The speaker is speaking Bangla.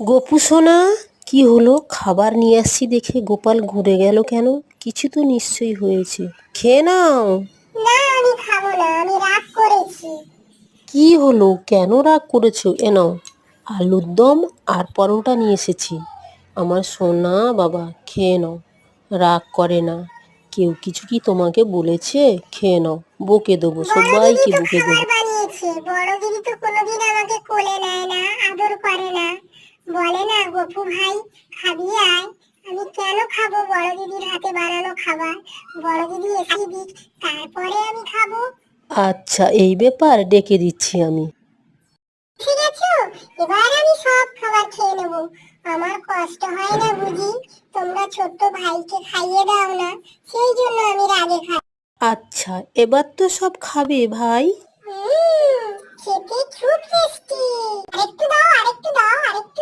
গোপু সোনা, কি হলো? খাবার নিয়ে আসছি দেখে গোপাল ঘুরে গেল কেন? কিছু তো নিশ্চয়ই হয়েছে, খেয়ে নাও। না, আমি খাবো না, আমি রাগ করেছি। কি হলো, কেন রাগ করেছো? এ নাও, আলুর দম আর পরোটা নিয়ে এসেছি। আমার সোনা বাবা, খেয়ে নাও, রাগ করে না। কেউ কিছু কি তোমাকে বলেছে? খেয়ে নাও, বকে দেবো, বড় দিদি সবাইকে তো বকে খাবার দেবো। বানিয়েছে, বড় দিদি তো কোনোদিন আমাকে কোলে নেয় না, আদর করে না, বলে না গপু ভাই খাবি আয়। আমি কেন খাবো বড় দিদির হাতে বানানো খাবার? বড় দিদি এসে দিক, তারপরে আমি খাবো। আচ্ছা, এই ব্যাপার, ডেকে দিচ্ছি আমি। ঠিক আছে, এবার আমি সব খাবার খেয়ে নেবো। আমার কষ্ট হয় না বুঝি? তোমরা ছোট্ট ভাইকে খাইয়ে দাও না, সেই জন্য আমি রাগে খাই। আচ্ছা, এবার তো সব খাবে ভাই। খেতে খুব টেস্টি। আরেকটু দাও, আরেকটু দাও, আরেকটু